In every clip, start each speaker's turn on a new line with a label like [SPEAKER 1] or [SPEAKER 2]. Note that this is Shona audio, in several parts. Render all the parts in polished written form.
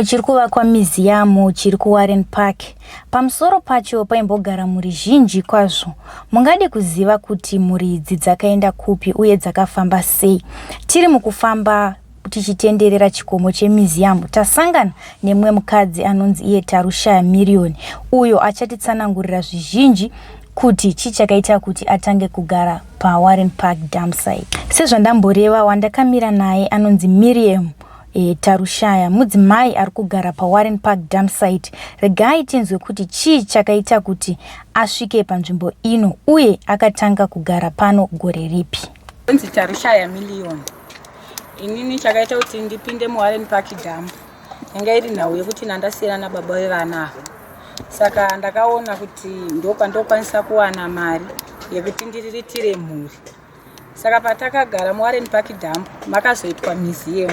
[SPEAKER 1] chiri kuvakwa museum chiri kuWarren Park. Pamusoro pacho paimbogara mhuri zhinji kwazvo. Mungade kuziva kuti mhuri idzi dzakaenda kupi uye dzakafamba sei. Tiri mukufamba tichitenderera chikomo chemuseum tasangana nemwe mukadzi anonzi iye Tarushaya Million, uyo achatitsanangurira zvizhinji kuti chichakaita kuti atange kugara paWarren Park dam site. Sezvandamboreva wandakamira naye anonzi Miriam Tarushaya, mudzimai ari kugara paWarren Park dam site. Regai tinzwe kuti chii chakaita kuti asvike panzvimbo ino uye akatanga kugara pano gore ripi.
[SPEAKER 2] Nzi Tarushaya Million. Inini chakaita kuti ndipinde muWarren Park dam. Yanga iri nhau yekuti ndandasiyana nababa vevana. Saka ndakaona kuti ndokwanisa kuwana mari yekuti ndiriritire mhuri. Saka patakagara muWarren Park dam makazoitwa museum.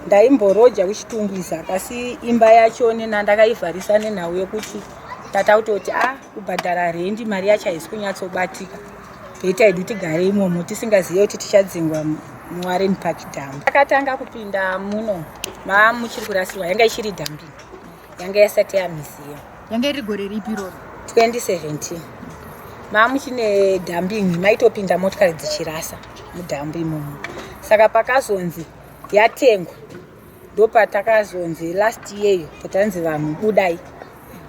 [SPEAKER 2] Ndaimboroja kuchitungwiza kasi imba yacho ndakaivharisa nenhau yekuti tatautoti kubhadhara rendi mari yacho haisi kunyatsobatika. Peitaidi tigare imomo tisingazive kuti tichadzingwa muWarren Park dam. Takatanga kupinda muno muchiri kurasiwa yanga ichiri dhambi. Yanga yasati yamuseum.
[SPEAKER 1] Yanga iri gore ripi roro?
[SPEAKER 2] 2017. Muchine dambingi maitopinda motikari dzichirasa mudhambi imomo. Saka pakazonzi yatengwa. Ndopatakazonzi last year patanzi vanhu budai.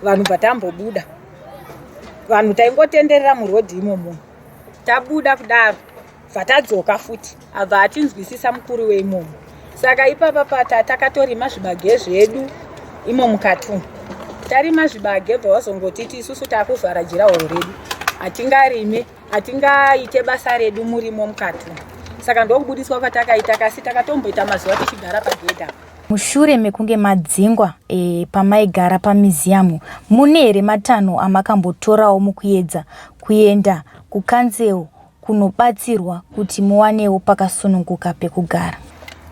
[SPEAKER 2] Vanhu patambobuda. Vanhu taingotenderera murodhi imomo. Tabuda kudaro. Vatadzoka futi. Abva atinzwisisa mukuru weimomo. Saka ipapa takatorima zvibage zvedu imo mukatu. Tarima zvibage bvawazongotiti isusu takuvhara jurahoro redu. Atingarime, atingaite basa redu murimo mukatu. Saka ndokubudiswa kwatakaita kasi takatomboita mazuva tichigara pagedha.
[SPEAKER 1] Mushure mekunge madzingwa pamaigara pamuseum, mune here matanho amakambotorawo mukuedza kuenda kukanzeo kunobatsirwa kuti muwanewo pakasununguka pekugara?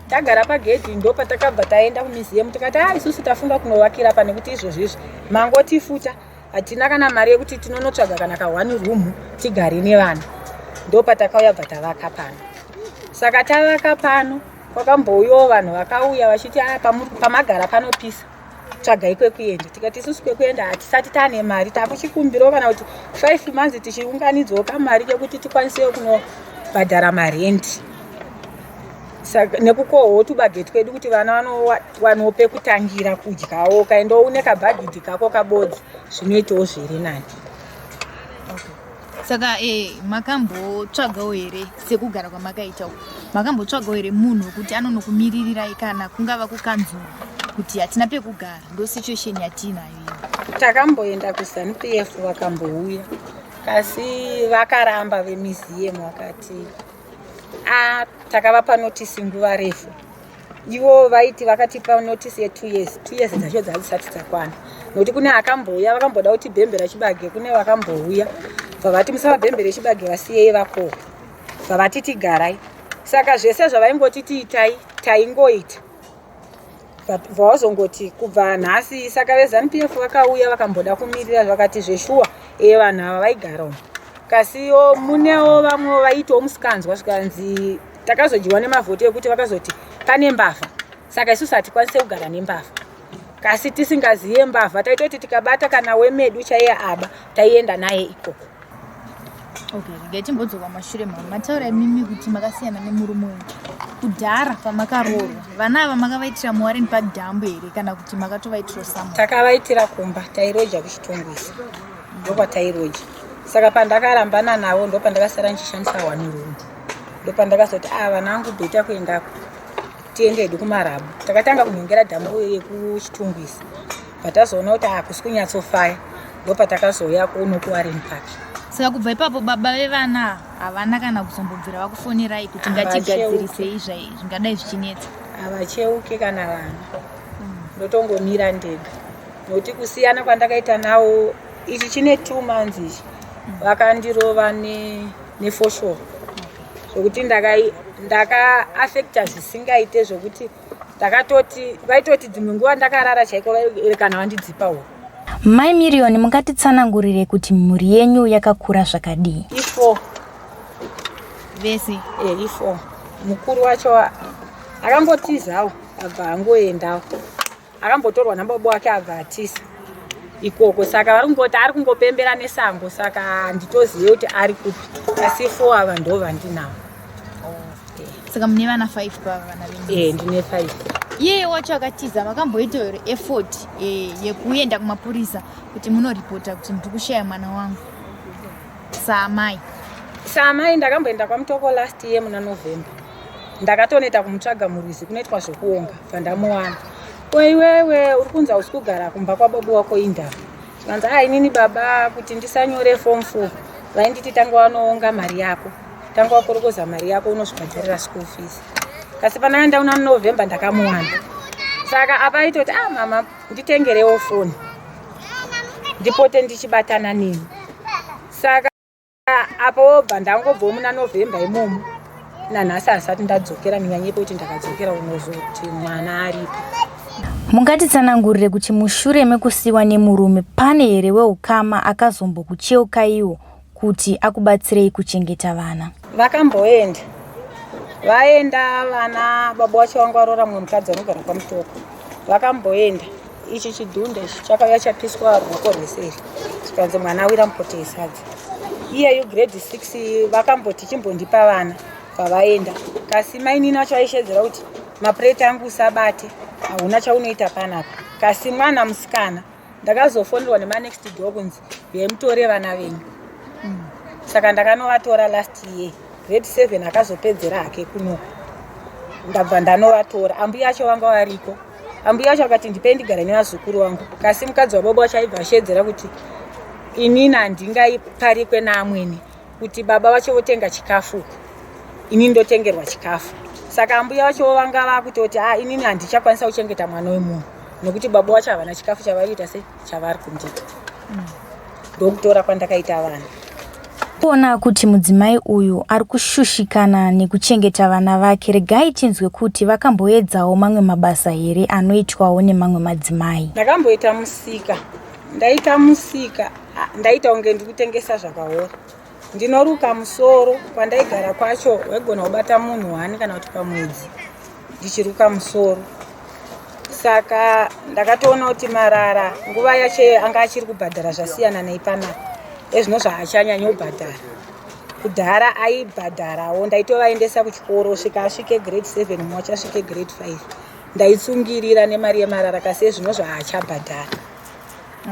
[SPEAKER 2] Tagara pagedhi ndopatakabva taenda kumuseum tikati isusu tafunga kunovakira pane kuti izvozvo mangotifuta hatina kana mari yekuti tinonotsvaga kana ka1 room tigare nevana. Ndopatakauya bva tavaka pano. Saka tavaka pano kwakambouyawo vanhu vakauya vachiti pamagara panopisa tsvagai kwekuenda. Tikati isusu kwekuenda hatisati taane mari, takuchikumbirawo kana kuti 5 months tichiunganidzawo kamari kekuti tikwanisewo kunobhadhara marendi. Saka nekukohwo tubage twedu kuti vana vanowawo pekutangira kudyawo, ukaendawo une kabhagidhi kako kabodzi zvinoitawo zviri nani.
[SPEAKER 1] Saka makambotsvagawo here sekugara kwamakaita makambotsvagawo here munhu wekuti anonokumiririrai kana kungava kukanzura kuti hatina pekugara? Ndo situation yatinayo iyo.
[SPEAKER 2] Takamboenda kuZANU-PF vakambouya kasi vakaramba vemuseum vakati takavapa notisi nguva refu. Ivo vaiti vakatipa notisi ye2 years. 2 years dzacho dzazisati dzakwana. Nokuti kune akambouya vakamboda kuti bhembera chibage, kune vakambouya vavati musavabhembere chibage vasiyei vakohwa. Vavati tigarai. Saka zvese zvavaingoti tiitai taingoita. Vawazongoti kubva nhasi. Saka veZANU-PF vakauya vakamboda kumirira vakati zveshuwa vanhu ava vaigarawo. Kasiwo munewo vamwe vaitawo musikanzwa zvikanzi takazodyiwa nemavhoti ekuti vakazoti pane mbavha. Saka isusu hatikwanise kugara nembavha. Kasi tisingaziye mbavha taitoti tikabata kana wemedu chaiye aba taienda naye ikoko.
[SPEAKER 1] Okay, ngatimbodzoka mashure mamwe. Mataura mimi kuti makasiyana nemurume wenyu. Kudhara pamakaroorwa, vana ava makavaitira muWarren Park dam here kana kuti makatovaitira samwe?
[SPEAKER 2] Takavaitira kumba, tairoja kuchitungwiza. Ndopatairoja. Saka pandakarambana navo ndopandakasara nchishandisa 1 room. Ndopandakazoti vana vangu beta kuendako tiende hedu kuMarabo. Takatanga kunhongera dhambo yekuchitungwiza. Patazoona kuti hakusi kunyatsofaya. Ndopatakazoya kuno kuWarren Park.
[SPEAKER 1] Saka kubva ipapo baba vevana havana kana kuzombobvira vakufonirai kuti ngatigadzirisei zvingadai zvichinetsa?
[SPEAKER 2] Havacheuke kana vana. Ndotongomira ndega. Nokuti kusiyana kwandakaita navo ichi chine 2 months ichi. Vakandirova nefoshoro. Zvokuti ndaka-affecta zvisingaite zvokuti vaitoti dzimwe nguva ndakarara chaiko kana vandidzipawo.
[SPEAKER 1] Mai Million, mungatitsanangurire kuti mhuri yenyu yakakura zvakadii?
[SPEAKER 2] Ifo.
[SPEAKER 1] Vese?
[SPEAKER 2] Ifo. Mukuru wacho akambotizawo abva angoendawo. akambotorwa nababa wake abva atisa ikoko. Saka vari kungoti ari kungopembera nesango. Saka nditozive kuti ari kupi, asi 4 ava ndo vandinawo.
[SPEAKER 3] Saka mune vana 5 pavana venyu?
[SPEAKER 2] Ndine 5.
[SPEAKER 3] Iye wacho akatiza makamboita here effort yekuenda kumapurisa kuti munoripota kuti ndiri kushaya mwana wangu
[SPEAKER 2] saamai ndakamboenda kwamutoko last year muna November. Ndakatoneta kumutsvaga murwizi kunoitwa zvokuonga pandamuwana. Iwewe uri kunza usi kugara kumba kwababa wako indava. Tikanzi inini baba kuti ndisanyore form 4 vainditi tanga wanoonga mari yako, tanga wakorokoza mari yako unosvibhadharira school fees. Kasi panaenda una November ndakamuwana. Saka apa aitoti mama nditengerewo phone ndipote ndichibatana nini. Saka apa wobva ndangobva muna November imomo nanhasi asati ndadzokera nenyaya yekuti ndakadzokera unozoti mwana aripo.
[SPEAKER 1] Mungatitsanangurire kuti mushure mekusiwa nemurume pane here weukama akazombokucheukaiwo kuti akubatsirei kuchengeta vana?
[SPEAKER 2] Vakamboenda vaenda vana, baba wacho wangu arora mumwe mukadzi anogara kwamutoko. Vakamboenda ichi chidhunde chakauya chapiswa ruoko rweseri chikanzi mwana awira mupoto esadza. Iyeyu grade 6 vakamboti chimbondipa vana pavaenda. Kasi mainini wacho aishedzera kuti mapureti angu usabate, hauna chaunoita panapa. Kasi mwana musikana ndakazofonderwa nemanext door kunzi vemutore vana venyu. Saka ndakanovatora last year grade 7 akazopedzera hake kunoko. Ndabva ndanovatora. Ambuya acho vanga variko. Ambuya acho akati ndipei ndigara nevazukuru vangu. Kasi mukadzi wababa wacho aibva ashedzera kuti inini handingaiparikwe naamweni kuti baba vacho votenga chikafu ini ndotengerwa chikafu. Saka ambuya vacho vanga vakutoti inini handichakwanisa kuchengeta mwana wemunhu nokuti baba vacho havana chikafu chavariita sechavari kundipa. Ndokutora kwandakaita vana.
[SPEAKER 1] Kuona kuti mudzimai uyu ari kushushikana nekuchengeta vana vake, regai tinzwe kuti vakamboedzawo mamwe mabasa here anoitwawo nemamwe madzimai.
[SPEAKER 2] Ndakamboita musika. Ndaita musika, ndaita unge ndikutengesa zvakaora. Ndinoruka musoro kwandaigara kwacho waigona kubata munhu 1 kana kuti pamwedzi ndichiruka musoro. Saka ndakatoona kuti marara nguva yacho anga achiri kubhadhara zvasiyana neipana ezvino zvaachanyanya kubhadhara. Kudhara aibhadharawo, ndaitovaendesa kuchikoro svika asvike grade 7 mumwe wacho asvike grade 5. Ndaitsungirira nemari yemarara kasi ezvino zvaachabhadhara.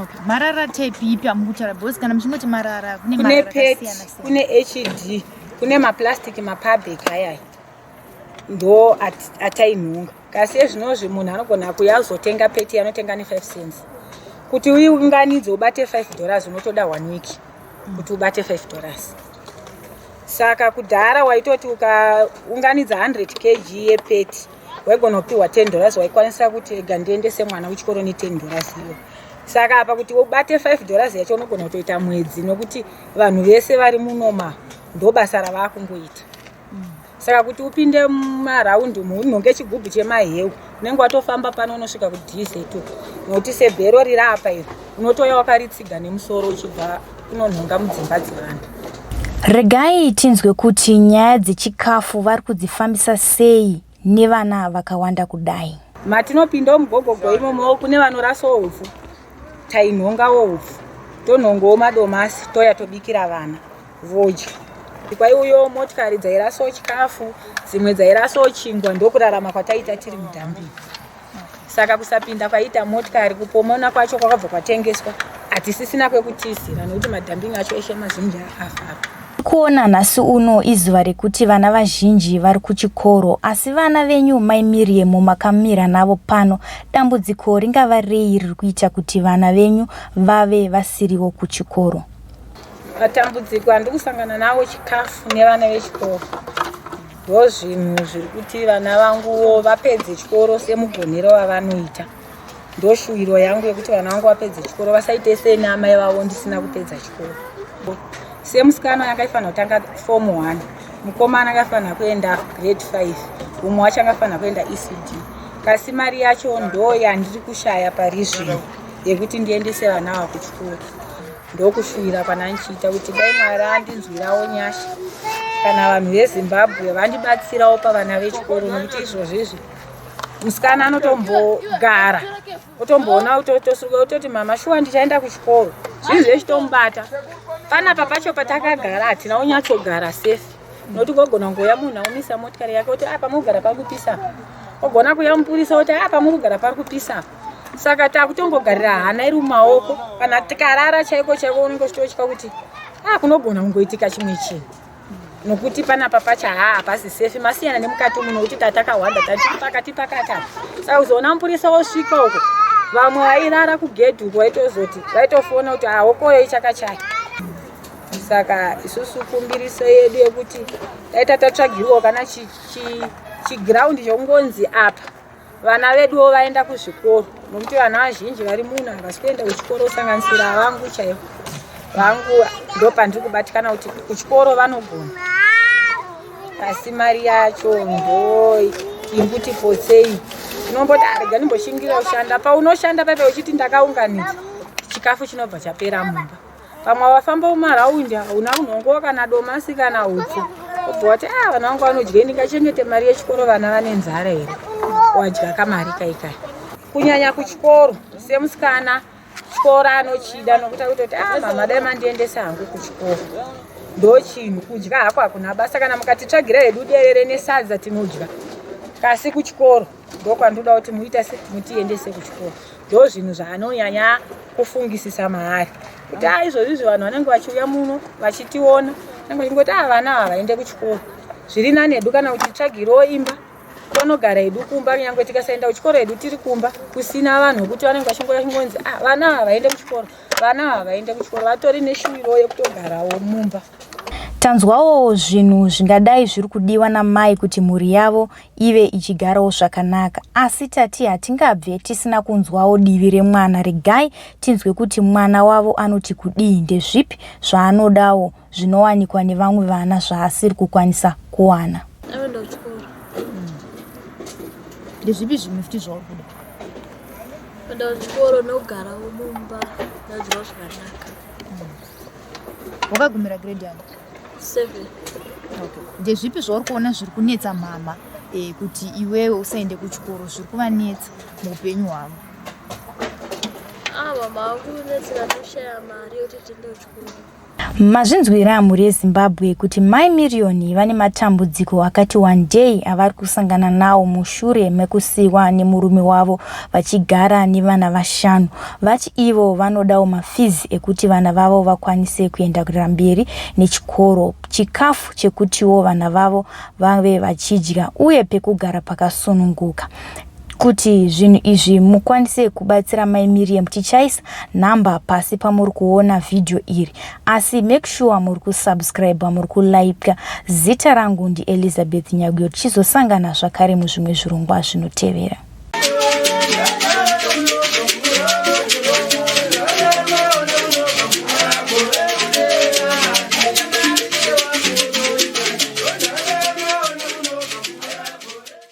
[SPEAKER 3] Okay. Marara type ipi amukutaura boss kana muchingoti marara kune
[SPEAKER 2] marara
[SPEAKER 3] akasiyana siyana?
[SPEAKER 2] Kune HD, kune maplastic mapabheki ayaya. Ndo atainhunga. Kasi ezvinozvi munhu anogona kuyazotenga peti anotenga ne5 cents. Kuti uunganidze ubate $5 unotoda 1 week kuti ubate $5. Saka kudhara waitoti ukaunganidza 100 kg yepeti waigona kupiwa $10 waikwanisa kuti gandiendese mwana kuchikoro ne $10 iyo. Saka apa kuti ubate $5 yacho unogona kutoita mwedzi nokuti vanhu vese vari munoma ndo basa ravakungoita. Saka kuti upinde maraundi munonge chigubhu chemaheu unenge watofamba pano unosvika kudhizeto nokuti sebhero riri apa iro unotoya wakaritsiga nemusoro uchibva kunonhonga mudzimba dzevanhu.
[SPEAKER 1] Regai tinzwe kuti nyaya dzechikafu vari kudzifambisa sei nevana vakawanda kudai.
[SPEAKER 2] Matinopinda mugogogo imomo kune vanorasawo upfu tainhongawo upfu tonhongawo madomasi toya tobikira vana vodya. Kwaiuyo motikari dzairasawo chikafu dzimwe dzairasawo chingwa ndokurarama kwataita tiri mudhambini. Saka kusapinda kwaita motikari kupomona kwacho kwakabva kwatengeswa hatisisina kwekutizira nokuti madhambini acho eshe mazhinji afa.
[SPEAKER 1] Kuona nhasi uno izuva rekuti vana vazhinji vari kuchikoro, asi vana venyu maimiriemo makamira navo pano, dambudziko ringava rei riri kuita kuti vana venyu vave vasiriwo kuchikoro?
[SPEAKER 2] Matambudziko andikusangana nawo chikafu nevana vechikoro. Ndo zvinhu zviri kuti vana vanguwo vapedze chikoro semugonero wavanoita. Ndo shuwiro yangu yekuti vana vangu vapedze chikoro vasaite senamai vavo ndisina kupedza chikoro. Semusikana yakafanira kutanga form 1, mukomana akafanira kuenda grade 5, umwe wacho akafanira kuenda ECD. Kasi mari yacho ndo yandiri kushaya parizvino yekuti ndiendese vana vavo kuchikoro. Ndokushuwira kana nchiita kuti dai Mwari andinzwirawo nyasha kana vanhu veZimbabwe vandibatsirawo pavana vechikoro nokuti izvozvizvi musikana anotombogara utomboona utosuka utoti mama shuwa ndichaenda kuchikoro zvinhu zvechitombata panapa pacho patakagara hatina unyatsogara safe noti kogona ngoya munhu aumisa motikari yake kuti apa mugara pari kupisa ogona kuya mupurisa kuti apa murugara pari kupisa saka takutongogarira hana iri mumaoko kana tikarara chaiko chaiko unenge uchitotya kuti kunogona kungoitika chimwe chinhu nokuti panapa pacha hapasi safe masiyana nemukati muno kuti tatakawanda tati pakata saka uzoona mupurisa wosvika uko vamwe vairara kugedhi uko vaitozoti vaitofona kuti hokoyo ichakachaya saka isusu kumbiriso yedu yekuti taita tatsvagirwa kana chiground chokungonzi apa vana veduwo vaenda kuzvikoro nokuti vana vazhinji vari muno havasi kuenda kuchikoro kusanganisira vangu chaivo vangu ndo pandiri kubatikana kuti kuchikoro vanogona asi mari yacho ndoi imbuti potsei unomboti arega ndimboshingira kushanda paunoshanda paipe uchiti ndakaunganidza chikafu chinobva chapera mumba pamwe wafamba mumaraundi una unhongo kana domasi kana upfu obva wati vana vangu vanodya ndingachengete mari yechikoro vana vane nzara here wadya kamari kaikai kunyanya kuchikoro semusikana chikoro anochida nokuti kutoti mama dai mandiendesa hangu kuchikoro ndo chinhu kudya hako hakuna basa kana mukatitsvagira hedu derere nesadza tinodya kasi kuchikoro ndo kwandoda kuti mutiendese kuchikoro ndo zvinhu zvaanonyanya kufungisisa maari kuti izvozvizvi vanhu vanenge vachiuya muno vachitiona vanenge vachingoti vana havaende kuchikoro zviri nani hedu kana kuti titsvagirewo imba tonogara hedu kumba nyangwe tikasaenda kuchikoro hedu tiri kumba kusina vanhu vekuti vanenge vachingonzi vana havaende kuchikoro vana havaende kuchikoro vatori neshuwiro yekutogarawo mumba.
[SPEAKER 1] Tanzwawo zvinhu zvingadai zviri kudiwa namai kuti mhuri yavo ive ichigarawo zvakanaka, asi tati hatingabve tisina kunzwawo divi remwana. Regai tinzwe kuti mwana wavo anoti kudii, ndezvipi zvaanodawo zvinowanikwa nevamwe vana zvaasiri kukwanisa kuwana.
[SPEAKER 4] Anoda kuchikoro.
[SPEAKER 3] Ndezvipi zvimwe futi zvauri kuda?
[SPEAKER 4] Anoda kuchikoro nogarawo mumba nodzirwa zvakanaka.
[SPEAKER 3] Wakagumira grade yangu?
[SPEAKER 4] 7.
[SPEAKER 3] Okay. Ndezvipi zvauri kuona zviri kunetsa mama kuti iwewe usaende kuchikoro, zviri kuvanetsa muupenyu hwavo?
[SPEAKER 4] Mama akunetsera kushaya mari yekuti tiende kuchikoro.
[SPEAKER 1] Mazvinzwira mhuri yeZimbabwe kuti mai miriyoni vane matambudziko akati wandei avari kusangana nawo mushure mekusiyiwa nemurume wavo vachigara nevana 5. Vati ivo vanodawo mafizi ekuti vana vavo vakwanise kuenda mberi nechikoro, chikafu chekutiwo vana vavo vave vachidya uye pekugara pakasununguka. Kuti zvinhu izvi mukwanise kubatsira mai Miriam tichaisa namba pasi pamuri kuona video iri, asi make sure muri kusubscribe, muri kulike. Zita rangu ndi Elizabeth Nyaguyo, tichizosangana zvakare muzvimwe zvirongwa zvinotevera.